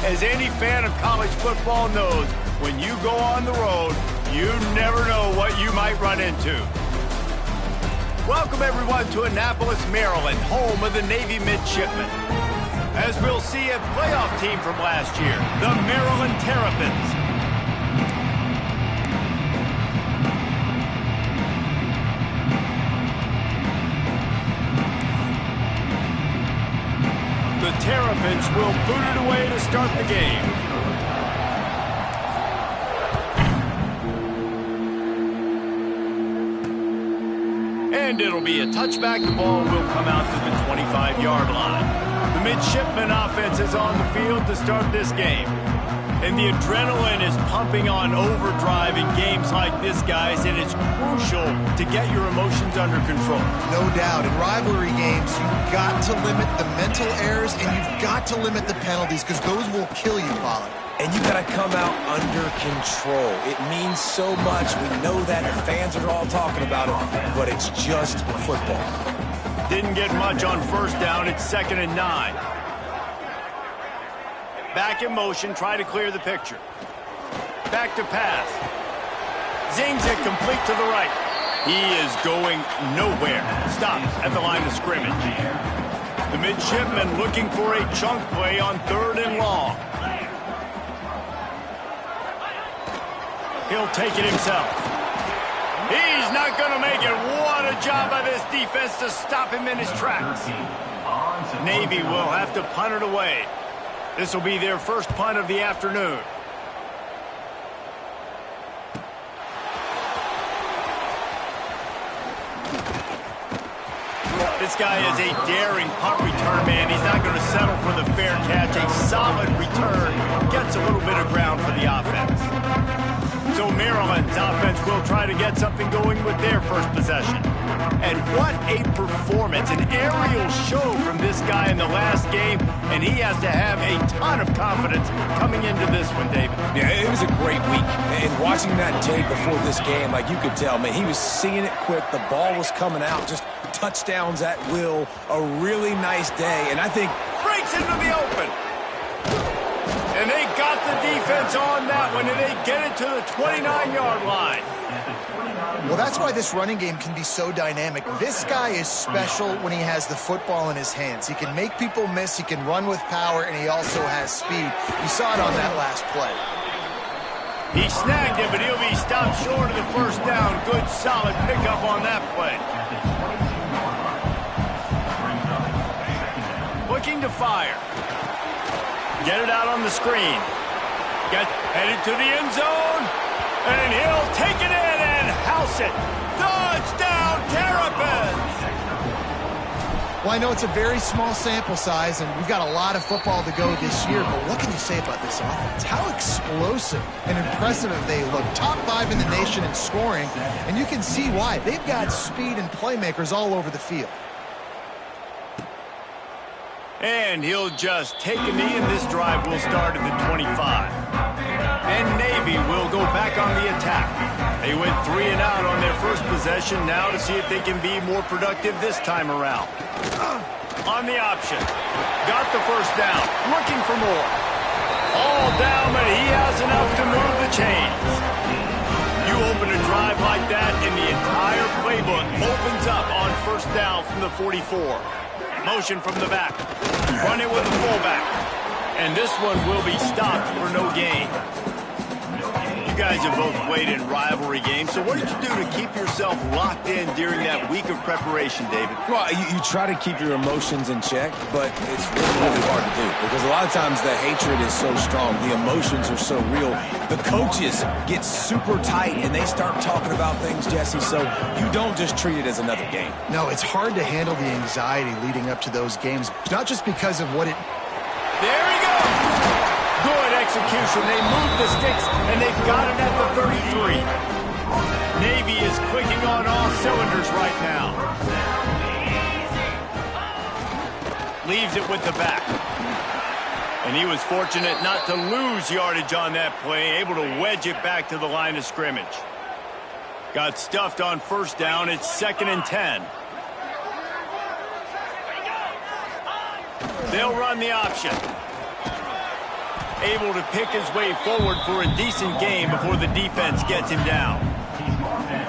As any fan of college football knows, when you go on the road, you never know what you might run into. Welcome, everyone, to Annapolis, Maryland, home of the Navy Midshipmen. As we'll see a playoff team from last year, the Maryland Terrapins. The Terrapins will boot it away to start the game. And it'll be a touchback. The ball will come out to the 25-yard line. The Midshipmen offense is on the field to start this game. And the adrenaline is pumping on overdrive in games like this, guys, and it's crucial to get your emotions under control. No doubt. In rivalry games, you've got to limit the mental errors and you've got to limit the penalties because those will kill you, Pollard. And you got to come out under control. It means so much. We know that. The fans are all talking about it, but it's just football. Didn't get much on first down. It's 2nd and 9. Back in motion, try to clear the picture. Back to pass. Zings it complete to the right. He is going nowhere. Stop at the line of scrimmage. The Midshipmen looking for a chunk play on 3rd and long. He'll take it himself. He's not going to make it. What a job by this defense to stop him in his tracks. Navy will have to punt it away. This will be their first punt of the afternoon. This guy is a daring punt return man. He's not going to settle for the fair catch. A solid return gets a little bit of ground for the offense. So Maryland's offense will try to get something going with their first possession. And what a performance, an aerial show from this guy in the last game, and he has to have a ton of confidence coming into this one, David. Yeah, it was a great week. And watching that tape before this game, like you could tell, man, he was seeing it quick. The ball was coming out, just touchdowns at will. A really nice day, and I think breaks into the open. And they got the defense on that one, and they get it to the 29-yard line. Well, that's why this running game can be so dynamic. This guy is special when he has the football in his hands. He can make people miss, he can run with power, and he also has speed. You saw it on that last play. He snagged it, but he'll be stopped short of the first down. Good, solid pickup on that play. Looking to fire. Get it out on the screen. Get headed to the end zone. And he'll take it in and house it. Touchdown, Terrapins! Well, I know it's a very small sample size, and we've got a lot of football to go this year, but what can you say about this offense? How explosive and impressive have they looked? Top 5 in the nation in scoring, and you can see why. They've got speed and playmakers all over the field. And he'll just take a knee, and this drive will start at the 25. And Navy will go back on the attack. They went 3 and out on their first possession, now to see if they can be more productive this time around. On the option. Got the first down. Looking for more. All down, but he has enough to move the chains. You open a drive like that, and the entire playbook opens up on first down from the 44. Motion from the back. Run it with the fullback. And this one will be stopped for no gain. You guys have both played in rivalry games, so what did you do to keep yourself locked in during that week of preparation, David? Well, you try to keep your emotions in check, but it's really, really hard to do because a lot of times the hatred is so strong. The emotions are so real. The coaches get super tight, and they start talking about things, Jesse, so you don't just treat it as another game. No, it's hard to handle the anxiety leading up to those games, not just because of what it... There he goes! Good execution. They moved the sticks, and they've got it at the 33. Navy is clicking on all cylinders right now. Leaves it with the back. And he was fortunate not to lose yardage on that play, able to wedge it back to the line of scrimmage. Got stuffed on first down. It's 2nd and 10. They'll run the option. able to pick his way forward for a decent game before the defense gets him down.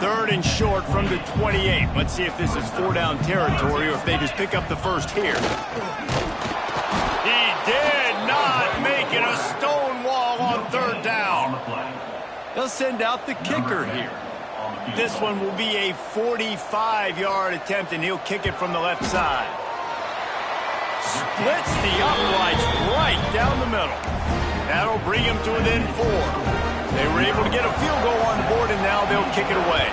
3rd and short from the 28. Let's see if this is 4-down territory or if they just pick up the first here. He did not make it. A stone wall on 3rd down. They'll send out the kicker here. This one will be a 45-yard attempt, and he'll kick it from the left side. Splits the uprights right down the middle. That'll bring him to within 4. They were able to get a field goal on the board, and now they'll kick it away.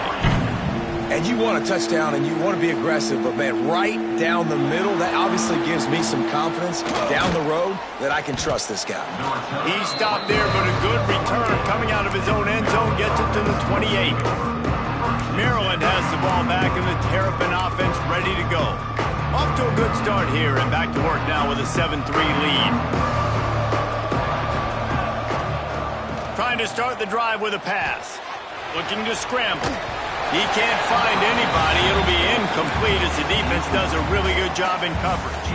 And you want a touchdown, and you want to be aggressive, but, man, right down the middle, that obviously gives me some confidence down the road that I can trust this guy. He stopped there, but a good return coming out of his own end zone gets it to the 28. Maryland has the ball back, and the Terrapin offense ready to go. Off to a good start here, and back to work now with a 7-3 lead. Trying to start the drive with a pass. Looking to scramble. He can't find anybody. It'll be incomplete as the defense does a really good job in coverage.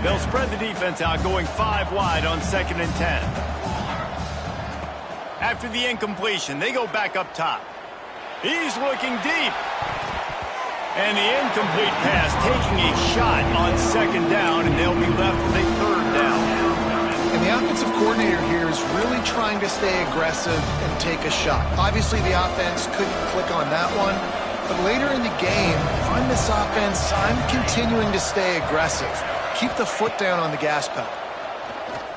They'll spread the defense out, going 5 wide on 2nd and 10. After the incompletion, they go back up top. He's looking deep. And the incomplete pass taking a shot on 2nd down, and they'll be left with a 3rd down. And the offensive coordinator here is really trying to stay aggressive and take a shot. Obviously, the offense couldn't click on that one. But later in the game, if I'm this offense, I'm continuing to stay aggressive. Keep the foot down on the gas pedal.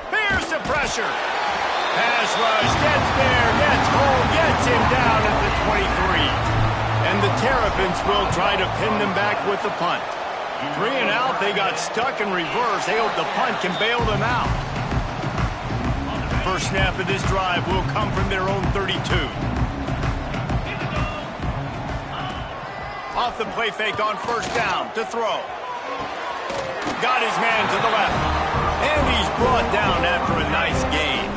Here's the pressure. Pass rush, gets there, gets home, gets him down at the 23. And the Terrapins will try to pin them back with the punt. 3 and out, they got stuck in reverse. They hope the punt can bail them out. First snap of this drive will come from their own 32. Off the play fake on 1st down to throw. Got his man to the left. And he's brought down after a nice gain.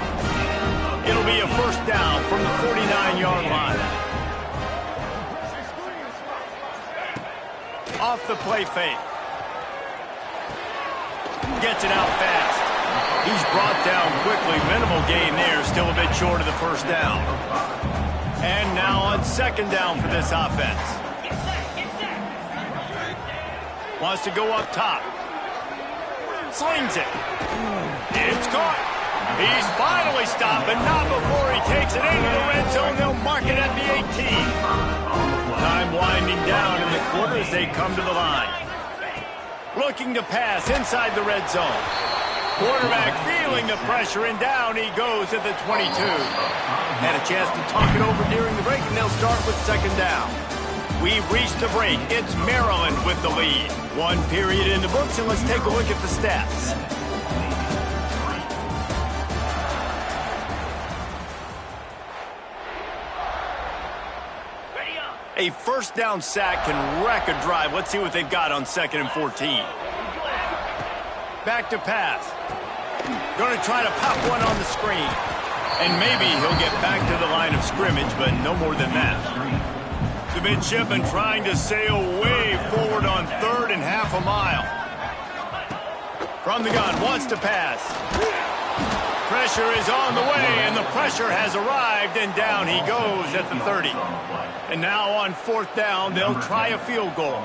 It'll be a 1st down from the 49-yard line. Off the play fake. Gets it out fast. He's brought down quickly. Minimal gain there. Still a bit short of the 1st down. And now on 2nd down for this offense. Wants to go up top. Slings it. It's caught. He's finally stopped, but not before he takes it into the red zone. They'll mark it at the 18. Time winding down in the quarter as they come to the line. Looking to pass inside the red zone. Quarterback feeling the pressure, and down he goes at the 22. Had a chance to talk it over during the break, and they'll start with 2nd down. We've reached the break. It's Maryland with the lead. 1 period in the books, and let's take a look at the stats. A 1st down sack can wreck a drive. Let's see what they've got on 2nd and 14. Back to pass. Going to try to pop one on the screen. And maybe he'll get back to the line of scrimmage, but no more than that. The midshipman trying to sail way forward on 3rd and half a mile. From the gun, wants to pass. Pressure is on the way, and the pressure has arrived, and down he goes at the 30. And now on 4th down, they'll try a field goal.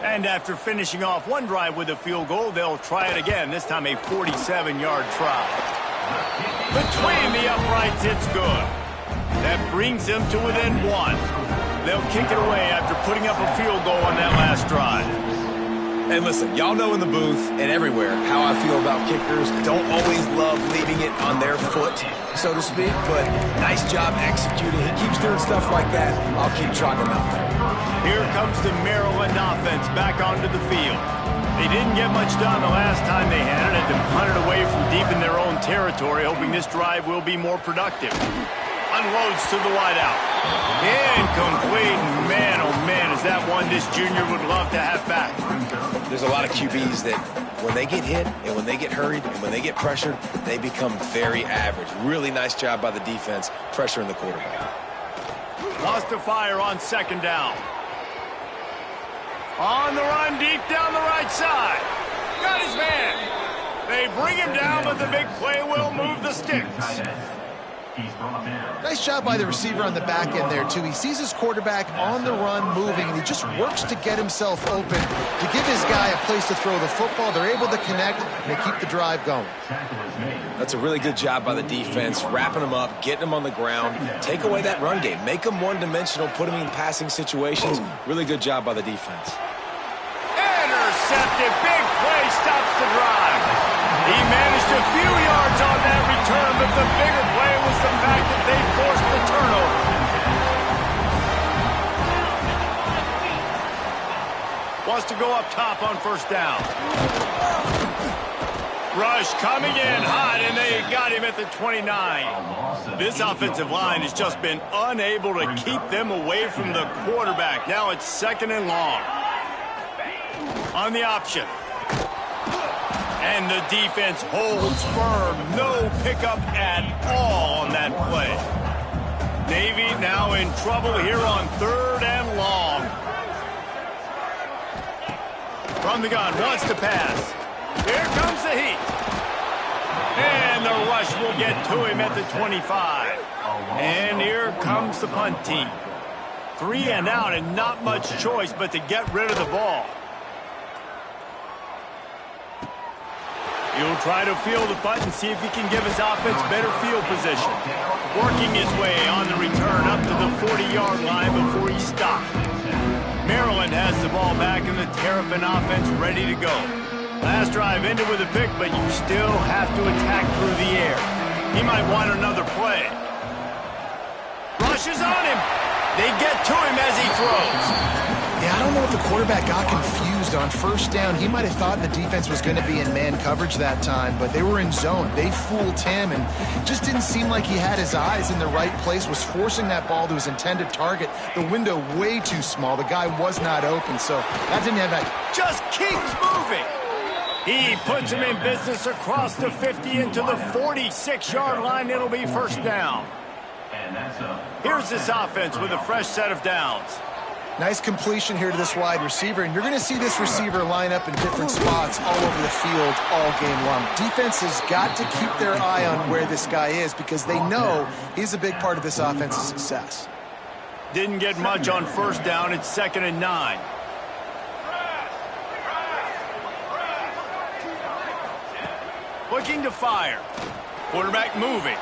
And after finishing off one drive with a field goal, they'll try it again, this time a 47-yard try. Between the uprights, it's good. That brings them to within 1. They'll kick it away after putting up a field goal on that last drive. And listen, y'all know in the booth and everywhere how I feel about kickers. Don't always love leaving it on their foot, so to speak, but nice job executing. He keeps doing stuff like that. I'll keep chalking up. Here comes the Maryland offense back onto the field. They didn't get much done the last time they had it, and punted away from deep in their own territory, hoping this drive will be more productive. Unloads to the wideout. Incomplete. Man, oh man, is that one this junior would love to have back. There's a lot of QBs that when they get hit and when they get hurried and when they get pressured, they become very average. Really nice job by the defense pressuring the quarterback. Lost to fire on 2nd down. On the run, deep down the right side. Got his man. They bring him down, but the big play will move the sticks. Nice job by the receiver on the back end there, too. He sees his quarterback on the run moving, and he just works to get himself open to give his guy a place to throw the football. They're able to connect, and they keep the drive going. That's a really good job by the defense, wrapping them up, getting them on the ground, take away that run game, make them one-dimensional, put them in passing situations. Really good job by the defense. Intercepted. Big play stops the drive. He managed a few yards on that return, but the bigger play was the fact that they forced the turnover. Wants to go up top on first down. Rush coming in hot, and they got him at the 29. This offensive line has just been unable to keep them away from the quarterback. Now it's 2nd and long. On the option. And the defense holds firm. No pickup at all on that play. Navy now in trouble here on 3rd and long. From the gun, wants to pass. Here comes the heat. And the rush will get to him at the 25. And here comes the punt team. 3 and out, and not much choice but to get rid of the ball. He'll try to field the punt and see if he can give his offense better field position. Working his way on the return up to the 40-yard line before he stopped. Maryland has the ball back and the Terrapin offense ready to go. Last drive ended with a pick, but you still have to attack through the air. He might want another play. Rushes on him. They get to him as he throws. Yeah, I don't know if the quarterback got confused on first down. He might have thought the defense was going to be in man coverage that time, but they were in zone. They fooled him, and just didn't seem like he had his eyes in the right place, was forcing that ball to his intended target. The window way too small. The guy was not open, so that didn't have that. Just keeps moving. He puts him in business across the 50 into the 46-yard line. It'll be first down. Here's this offense with a fresh set of downs. Nice completion here to this wide receiver, and you're going to see this receiver line up in different spots all over the field all game long. Defense has got to keep their eye on where this guy is because they know he's a big part of this offense's success. Didn't get much on first down. It's 2nd and 9. Looking to fire. Quarterback moving.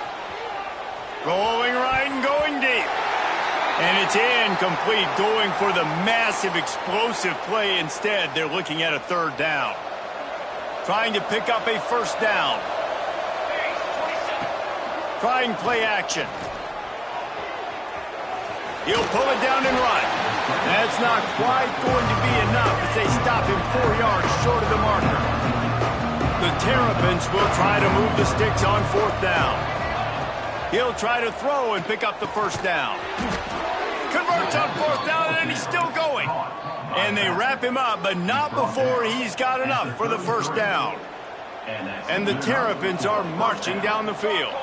Rolling right and going deep. And it's incomplete, going for the massive explosive play instead. They're looking at a 3rd down. Trying to pick up a first down. Trying play action. He'll pull it down and run. That's not quite going to be enough as they stop him 4 yards short of the marker. The Terrapins will try to move the sticks on 4th down. He'll try to throw and pick up the first down. Converts on 4th down, and he's still going. And they wrap him up, but not before he's got enough for the first down. And the Terrapins are marching down the field.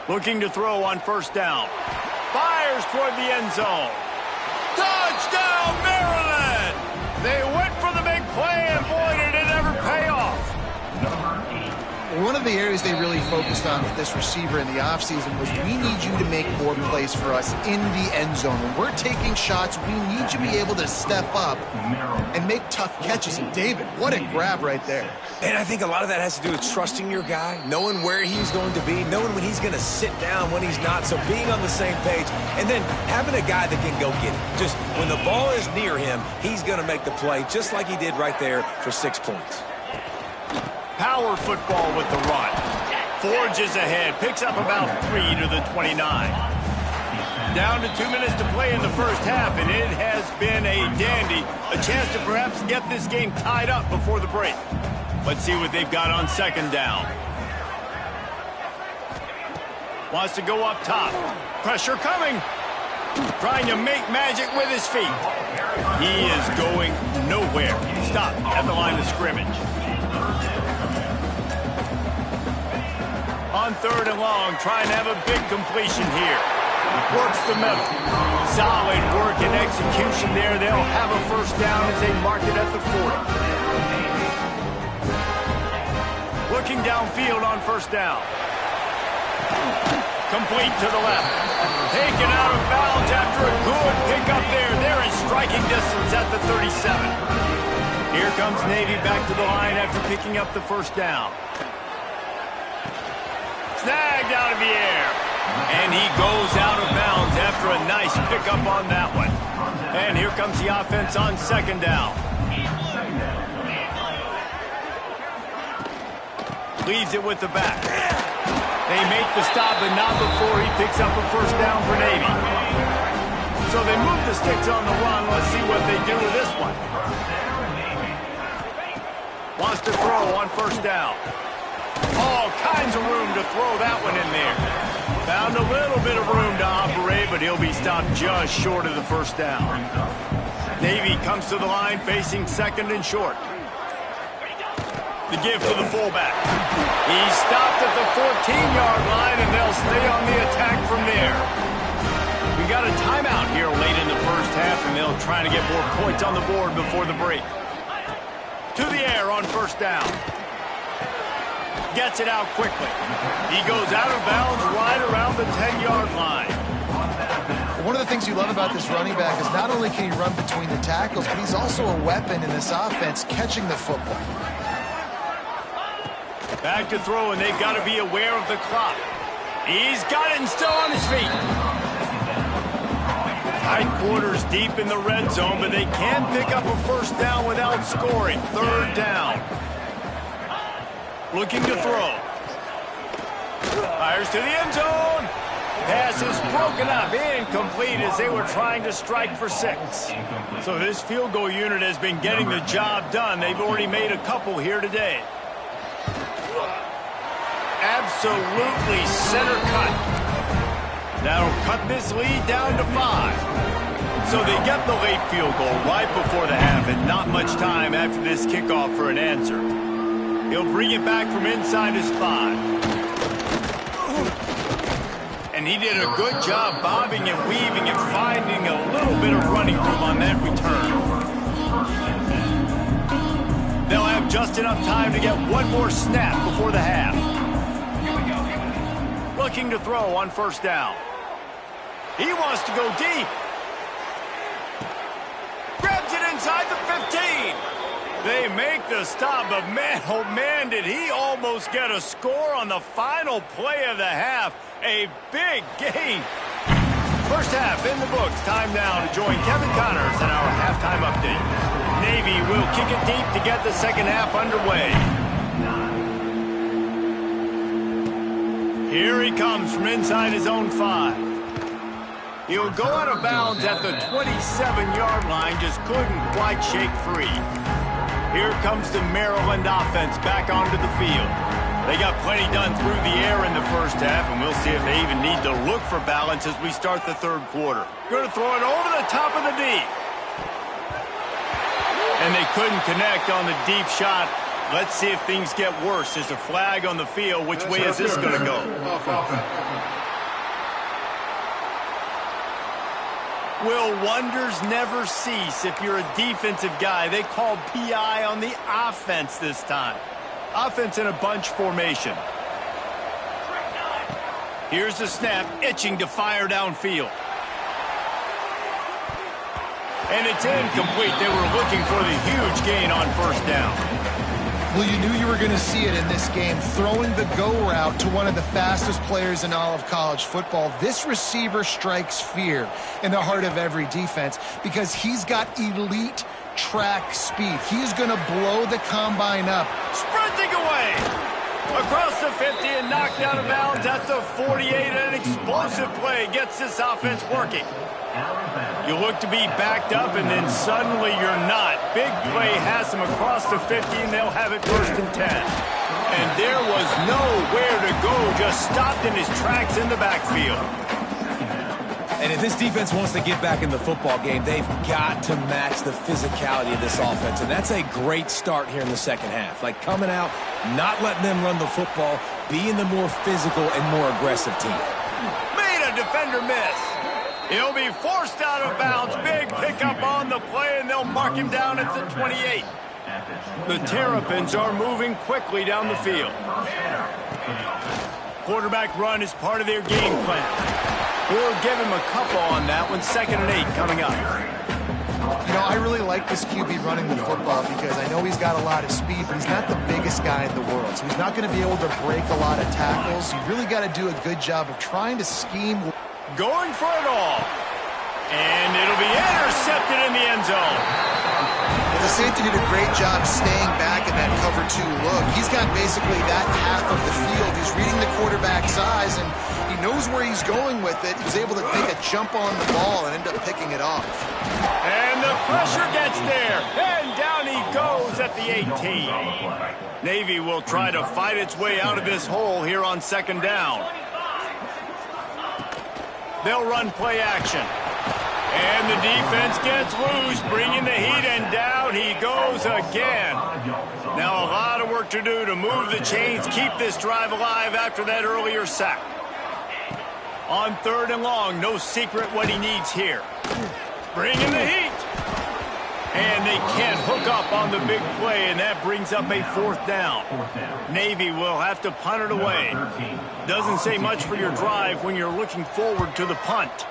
Looking to throw on first down. Fires toward the end zone. Touchdown, Maryland! They went for the big play, and boy, did it ever pay off. One of the areas they really focused on with this receiver in the offseason was we need you to make more plays for us in the end zone. When we're taking shots, we need you to be able to step up and make tough catches. And David, what a grab right there. And I think a lot of that has to do with trusting your guy, knowing where he's going to be, knowing when he's going to sit down, when he's not. So being on the same page, and then having a guy that can go get it. Just when the ball is near him, he's going to make the play just like he did right there for 6 points. Power football with the run. Forges ahead, picks up about 3 to the 29. Down to 2 minutes to play in the first half, and it has been a dandy. A chance to perhaps get this game tied up before the break. Let's see what they've got on 2nd down. Wants to go up top. Pressure coming. Trying to make magic with his feet. He is going nowhere. Stop at the line of scrimmage. On 3rd and long, trying to have a big completion here. Works the middle. Solid work and execution there. They'll have a first down as they mark it at the 40. downfield on first down. Complete to the left. Taken out of bounds after a good pickup there. They're in striking distance at the 37. Here comes Navy back to the line after picking up the first down. Snagged out of the air. And he goes out of bounds after a nice pickup on that one. And here comes the offense on second down. Leaves it with the back. They make the stop, but not before he picks up a first down for Navy. So they move the sticks on the run. Let's see what they do with this one. Wants to throw on first down. All kinds of room to throw that one in there. Found a little bit of room to operate, but he'll be stopped just short of the first down. Navy comes to the line facing second and short. The give to the fullback. He's stopped at the 14-yard line, and they'll stay on the attack from there. We got a timeout here late in the first half, and they'll try to get more points on the board before the break. To the air on first down. Gets it out quickly. He goes out of bounds right around the 10-yard line. One of the things you love about this running back is not only can he run between the tackles, but he's also a weapon in this offense catching the football. Back to throw, and they've got to be aware of the clock. He's got it and still on his feet. Tight quarters deep in the red zone, but they can't pick up a first down without scoring. Third down. Looking to throw. Fires to the end zone. Pass is broken up, incomplete as they were trying to strike for 6. So this field goal unit has been getting the job done. They've already made a couple here today. Absolutely center cut. That'll cut this lead down to 5. So they get the late field goal right before the half, and not much time after this kickoff for an answer. He'll bring it back from inside his 5. And he did a good job bobbing and weaving and finding a little bit of running room on that return. They'll have just enough time to get one more snap before the half. Looking to throw on first down. He wants to go deep. Grabs it inside the 15. They make the stop, but man, oh man, did he almost get a score on the final play of the half. A big gain. First half in the books. Time now to join Kevin Connors in our halftime update. Navy will kick it deep to get the second half underway. Here he comes from inside his own 5. He'll go out of bounds at the 27-yard line, just couldn't quite shake free. Here comes the Maryland offense back onto the field. They got plenty done through the air in the first half, and we'll see if they even need to look for balance as we start the third quarter. Going to throw it over the top of the D. And they couldn't connect on the deep shot. Let's see if things get worse. There's a flag on the field. Which way is this going to go? Will wonders never cease if you're a defensive guy? They called PI on the offense this time. Offense in a bunch formation. Here's the snap, itching to fire downfield. And it's incomplete. They were looking for the huge gain on first down. Well, you knew you were going to see it in this game, throwing the go route to one of the fastest players in all of college football. This receiver strikes fear in the heart of every defense because he's got elite track speed. He's going to blow the combine up. Sprinting away across the 50 and knocked out of bounds at the 48. An explosive play gets this offense working. You look to be backed up, and then suddenly you're not. Big play has them across the 50, and they'll have it first and 10. And there was nowhere to go, just stopped in his tracks in the backfield. And if this defense wants to get back in the football game, they've got to match the physicality of this offense. And that's a great start here in the second half. Like coming out, not letting them run the football, being the more physical and more aggressive team. Made a defender miss. He'll be forced out of bounds. Big pickup on the play, and they'll mark him down at the 28. The Terrapins are moving quickly down the field. Quarterback run is part of their game plan. We'll give him a couple on that one. 2nd and 8 coming up. You know, I really like this QB running the football because I know he's got a lot of speed, but he's not the biggest guy in the world. So he's not going to be able to break a lot of tackles. You really got to do a good job of trying to scheme. Going for it all. And it'll be intercepted in the end zone. The safety did a great job staying back in that cover 2 look. He's got basically that half of the field. He's reading the quarterback's eyes, and he knows where he's going with it. He's able to take a jump on the ball and end up picking it off. And the pressure gets there. And down he goes at the 18. Navy will try to fight its way out of this hole here on 2nd down. They'll run play action. And the defense gets loose, bringing the heat, and down he goes again. Now a lot of work to do to move the chains, keep this drive alive after that earlier sack. On 3rd and long, no secret what he needs here. Bringing the heat. And they can't hook up on the big play, and that brings up a 4th down. Navy will have to punt it away. Doesn't say much for your drive when you're looking forward to the punt.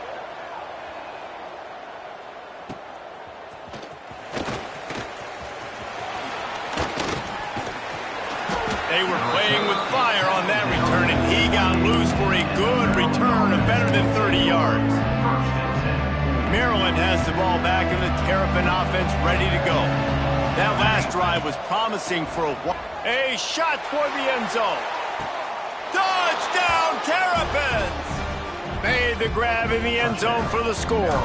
They were playing with fire on that return, and he got loose for a good return of better than 30 yards. Maryland has the ball back, and the Terrapin offense ready to go. That last drive was promising for a while. A shot toward the end zone. Touchdown, Terrapins! Made the grab in the end zone for the score.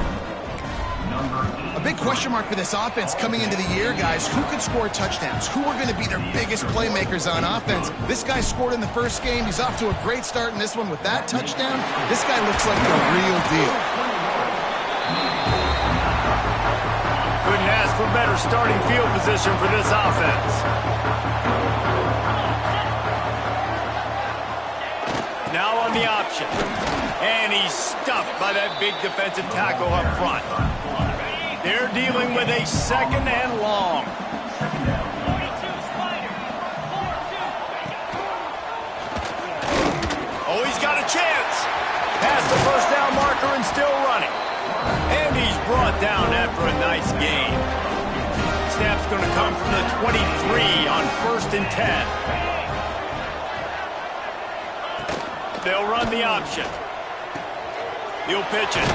A big question mark for this offense coming into the year, guys. Who could score touchdowns? Who are going to be their biggest playmakers on offense? This guy scored in the first game. He's off to a great start in this one with that touchdown. This guy looks like the real deal. Couldn't ask for better starting field position for this offense. Now on the option. And he's stuffed by that big defensive tackle up front. They're dealing with a 2nd and long. Oh, he's got a chance. Past the 1st down marker and still running. And he's brought down after a nice gain. Snap's going to come from the 23 on 1st and 10. They'll run the option. He'll pitch it.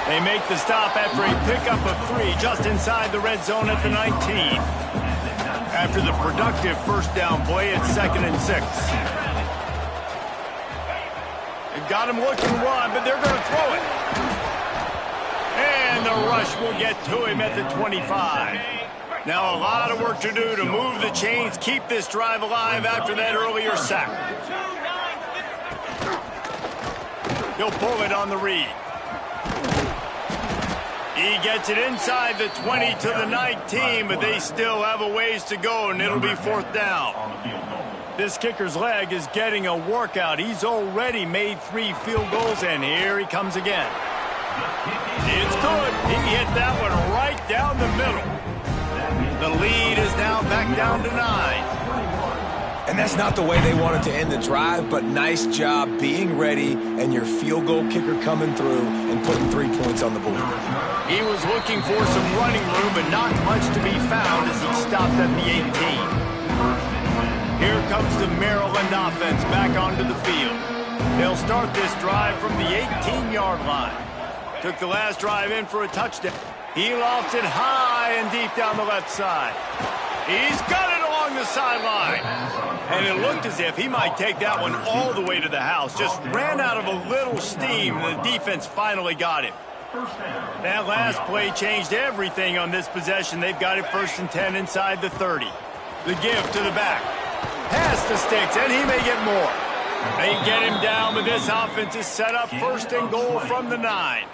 They make the stop after a pickup of 3 just inside the red zone at the 19. After the productive 1st down play, it's 2nd and 6. They've got him looking to run, but they're going to throw it. And the rush will get to him at the 25. Now a lot of work to do to move the chains, keep this drive alive after that earlier sack. He'll pull it on the read. He gets it inside the 20 to the 19, but they still have a ways to go, and it'll be 4th down. This kicker's leg is getting a workout. He's already made 3 field goals, and here he comes again. It's good. He hit that one right down the middle. The lead is now back down to 9. And that's not the way they wanted to end the drive, but nice job being ready and your field goal kicker coming through and putting 3 points on the board. He was looking for some running room, but not much to be found as he stopped at the 18. Here comes the Maryland offense back onto the field. They'll start this drive from the 18-yard line. Took the last drive in for a touchdown. He lofts it high and deep down the left side. He's got it along the sideline. And it looked as if he might take that one all the way to the house. Just ran out of a little steam, and the defense finally got him. That last play changed everything on this possession. They've got it 1st and 10 inside the 30. The give to the back. Pass the sticks, and he may get more. They get him down, but this offense is set up 1st and goal from the 9.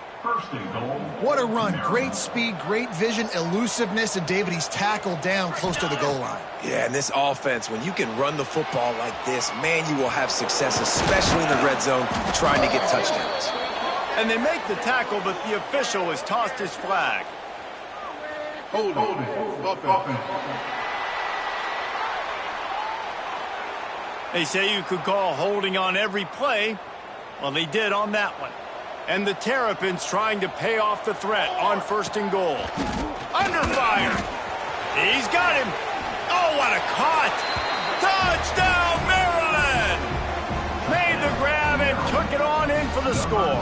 What a run. Great speed, great vision, elusiveness, and David, he's tackled down close to the goal line. Yeah, and this offense, when you can run the football like this, man, you will have success, especially in the red zone, trying to get touchdowns. And they make the tackle, but the official has tossed his flag. They say you could call holding on every play. Well, they did on that one. And the Terrapins trying to pay off the threat on 1st and goal. Under fire. He's got him. Oh, what a cut. Touchdown, Maryland. Made the grab and took it on in for the score.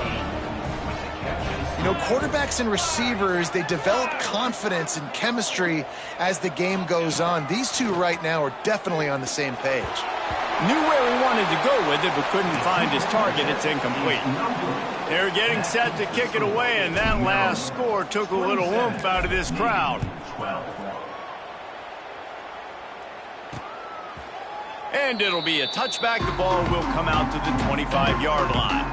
You know, quarterbacks and receivers, they develop confidence and chemistry as the game goes on. These two right now are definitely on the same page. Knew where he wanted to go with it, but couldn't find his target. It's incomplete. They're getting set to kick it away, and that last score took a little oomph out of this crowd. And it'll be a touchback. The ball will come out to the 25-yard line.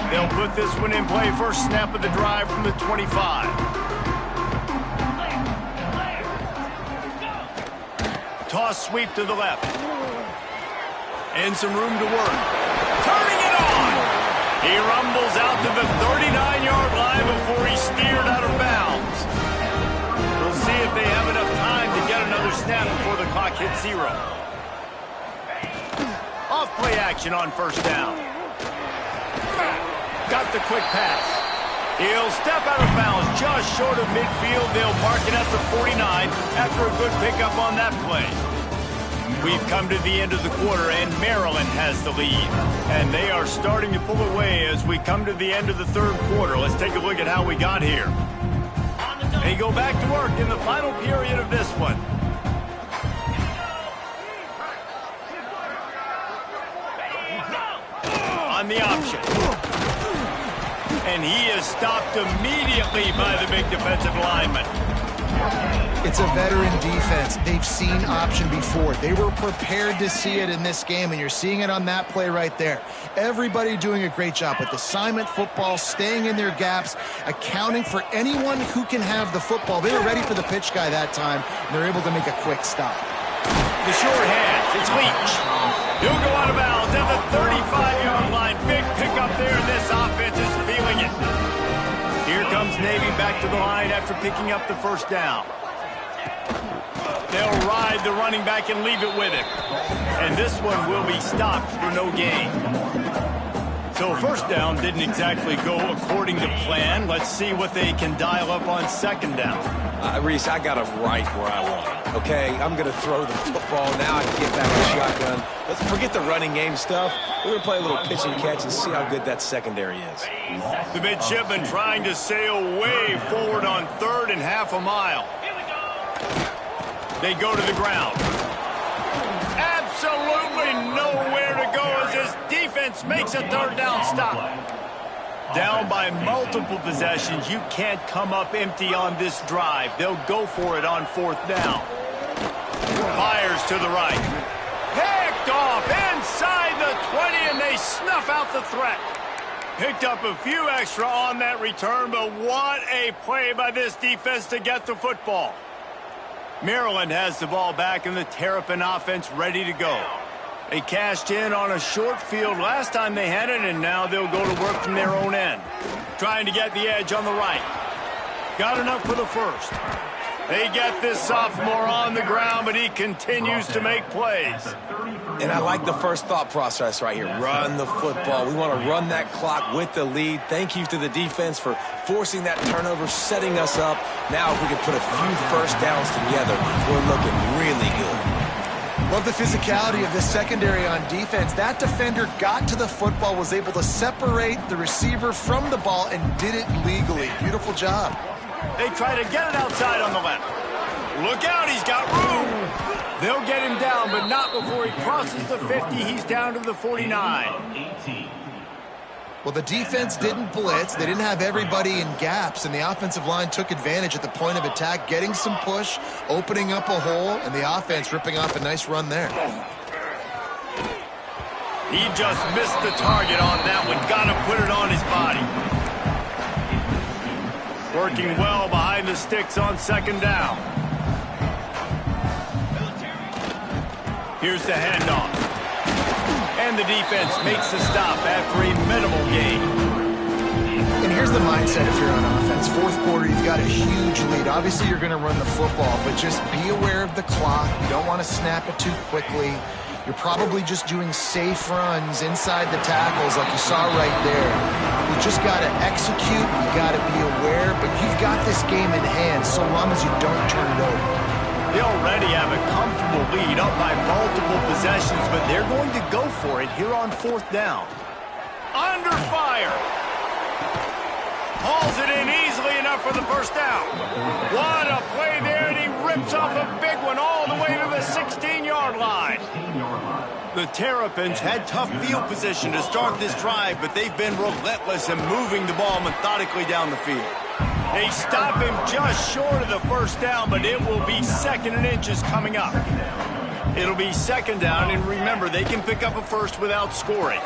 They'll put this one in play. First snap of the drive from the 25. Toss sweep to the left. And some room to work. Turning it on. He rumbles out to the 39-yard line before he's steered out of bounds. We'll see if they have enough time to get another snap before the clock hits 0. Off play action on 1st down. Got the quick pass. He'll step out of bounds just short of midfield. They'll mark it at the 49 after a good pickup on that play. We've come to the end of the quarter, and Maryland has the lead. And they are starting to pull away as we come to the end of the 3rd quarter. Let's take a look at how we got here. They go back to work in the final period of this one. On the option. And he is stopped immediately by the big defensive lineman. It's a veteran defense. They've seen option before. They were prepared to see it in this game, and you're seeing it on that play right there. Everybody doing a great job with assignment football, staying in their gaps, accounting for anyone who can have the football. They were ready for the pitch guy that time, and they're able to make a quick stop. The short hands, it's Leach. He'll go out of bounds at the 35-yard line. Big pickup there, and this offense is feeling it. Here comes Navy back to the line after picking up the 1st down. They'll ride the running back and leave it with him. And this one will be stopped for no gain. So 1st down didn't exactly go according to plan. Let's see what they can dial up on 2nd down. Reese, I got him right where I want him. Okay, I'm going to throw the football. Now I can get back to shotgun. Let's forget the running game stuff. We're going to play a little pitch and catch and see how good that secondary is. The midshipman trying to sail way forward on 3rd and half a mile. They go to the ground. Absolutely nowhere to go as this defense makes a 3rd down stop. Down by multiple possessions, you can't come up empty on this drive. They'll go for it on 4th down. Fires to the right. Picked off inside the 20, and they snuff out the threat. Picked up a few extra on that return, but what a play by this defense to get the football. Maryland has the ball back, and the Terrapin offense ready to go. They cashed in on a short field last time they had it, and now they'll go to work from their own end. Trying to get the edge on the right. Got enough for the 1st. They get this sophomore on the ground, but he continues to make plays. And I like the first thought process right here. Run the football. We want to run that clock with the lead. Thank you to the defense for forcing that turnover, setting us up. Now if we can put a few 1st downs together, we're looking really good. Love the physicality of this secondary on defense. That defender got to the football, was able to separate the receiver from the ball, and did it legally. Beautiful job. They try to get it outside on the left. Look out, he's got room. They'll get him down, but not before he crosses the 50. He's down to the 49. Well, the defense didn't blitz. They didn't have everybody in gaps, and the offensive line took advantage at the point of attack, getting some push, opening up a hole, and the offense ripping off a nice run there. He just missed the target on that one. Got to put it on his body. Working well behind the sticks on 2nd down. Here's the handoff. And the defense makes the stop after a minimal gain. And here's the mindset if you're on offense. Fourth quarter, you've got a huge lead. Obviously, you're going to run the football, but just be aware of the clock. You don't want to snap it too quickly. You're probably just doing safe runs inside the tackles like you saw right there. You just got to execute. You got to be aware, but you've got this game in hand so long as you don't turn it over. They already have a comfortable lead up by multiple possessions, but they're going to go for it here on fourth down. Under fire. Hauls it in easily enough for the first down. What a play there, and he rips off a big one all the way to the 16-yard line. The Terrapins had tough field position to start this drive, but they've been relentless in moving the ball methodically down the field. They stop him just short of the first down, but it will be 2nd and inches coming up. It'll be 2nd down, and remember, they can pick up a first without scoring.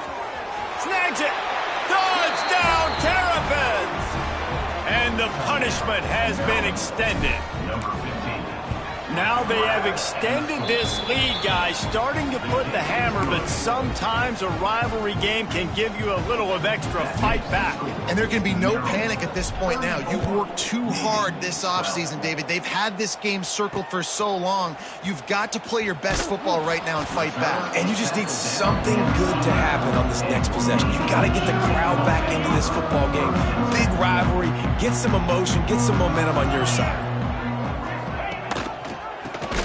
Snags it. Touchdown, Terrapins! And the punishment has been extended. Now they have extended this lead, guys, starting to put the hammer, but sometimes a rivalry game can give you a little of extra fight back. And there can be no panic at this point now. You've worked too hard this offseason, David. They've had this game circled for so long. You've got to play your best football right now and fight back. And you just need something good to happen on this next possession. You got to get the crowd back into this football game. Big rivalry, get some emotion, get some momentum on your side.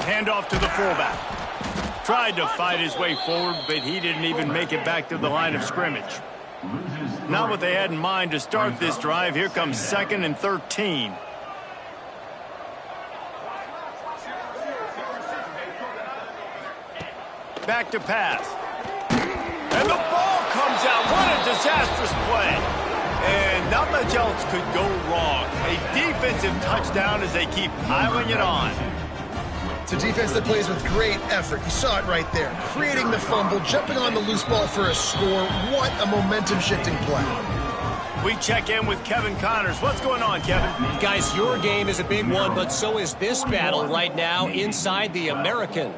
Handoff to the fullback. Tried to fight his way forward, but he didn't even make it back to the line of scrimmage. Not what they had in mind to start this drive. Here comes 2nd and 13. Back to pass. And the ball comes out. What a disastrous play. And not much else could go wrong. A defensive touchdown as they keep piling it on. It's a defense that plays with great effort. You saw it right there. Creating the fumble, jumping on the loose ball for a score. What a momentum-shifting play. We check in with Kevin Connors. What's going on, Kevin? Guys, your game is a big one, but so is this battle right now inside the American.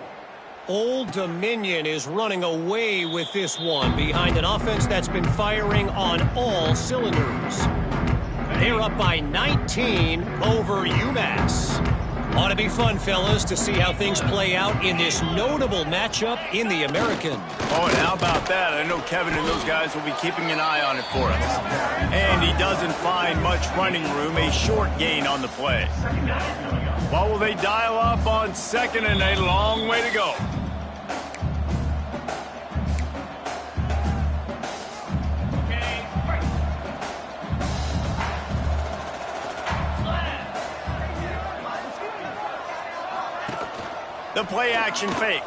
Old Dominion is running away with this one behind an offense that's been firing on all cylinders. They're up by 19 over UMass. Ought to be fun, fellas, to see how things play out in this notable matchup in the American. Oh, and how about that? I know Kevin and those guys will be keeping an eye on it for us. And he doesn't find much running room, a short gain on the play. What will they dial up on 2nd and a long way to go? The play action fake.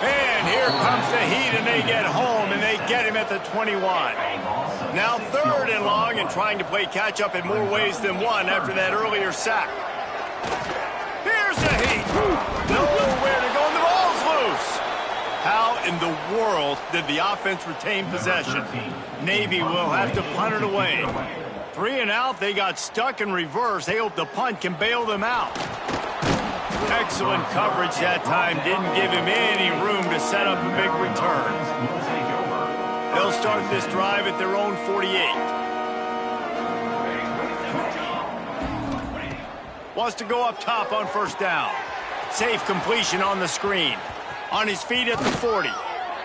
And here comes the heat, and they get home, and they get him at the 21. Now 3rd and long, and trying to play catch-up in more ways than one after that earlier sack. Here's the heat. Nowhere to go, and the ball's loose. How in the world did the offense retain possession? Navy will have to punt it away. 3 and out, they got stuck in reverse. They hope the punt can bail them out. Excellent coverage that time. Didn't give him any room to set up a big return. They'll start this drive at their own 48. Wants to go up top on 1st down. Safe completion on the screen. On his feet at the 40.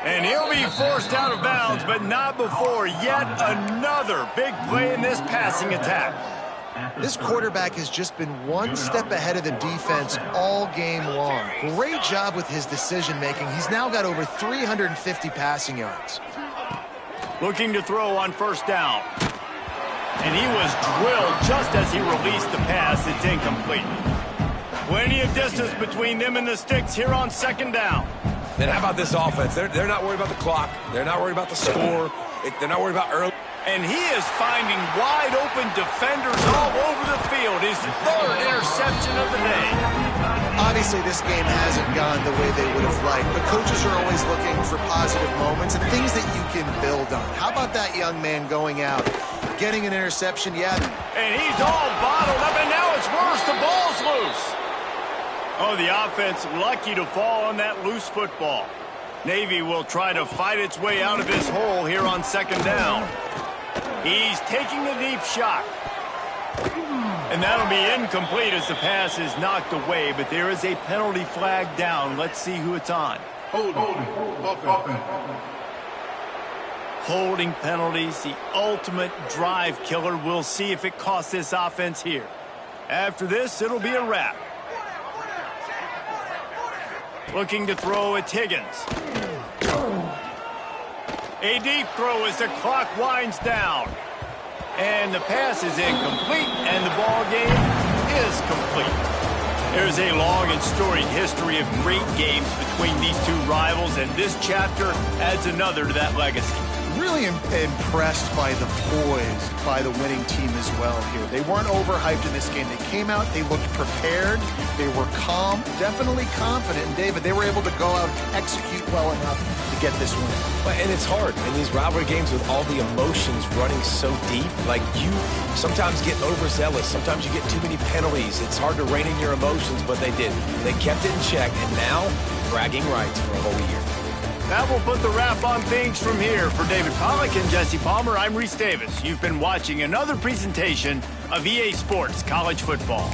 And he'll be forced out of bounds, but not before yet another big play in this passing attack. This quarterback has just been one step ahead of the defense all game long. Great job with his decision-making. He's now got over 350 passing yards. Looking to throw on 1st down. And he was drilled just as he released the pass. It's incomplete. Plenty of distance between them and the sticks here on 2nd down. Then how about this offense? They're not worried about the clock. They're not worried about the score. They're not worried about early. And he is finding wide-open defenders all over the field. His 3rd interception of the day. Obviously, this game hasn't gone the way they would have liked, but coaches are always looking for positive moments and things that you can build on. How about that young man going out, getting an interception? Yeah. And he's all bottled up, and now it's worse. The ball's loose. Oh, the offense lucky to fall on that loose football. Navy will try to fight its way out of this hole here on 2nd down. He's taking a deep shot. And that'll be incomplete as the pass is knocked away, but there is a penalty flag down. Let's see who it's on. Holding penalties, the ultimate drive killer. We'll see if it costs this offense here. After this, it'll be a wrap. Looking to throw, it's Higgins. A deep throw as the clock winds down. And the pass is incomplete, and the ball game is complete. There's a long and storied history of great games between these two rivals, and this chapter adds another to that legacy. Really impressed by the poise by the winning team as well here. They weren't overhyped in this game. They came out, they looked prepared, they were calm, definitely confident. And David, they were able to go out and execute well enough to get this win. And it's hard in these rivalry games with all the emotions running so deep. Like, you sometimes get overzealous. Sometimes you get too many penalties. It's hard to rein in your emotions, but they did. They kept it in check, and now bragging rights for a whole year. That will put the wrap on things from here. For David Pollack and Jesse Palmer, I'm Reese Davis. You've been watching another presentation of EA Sports College Football.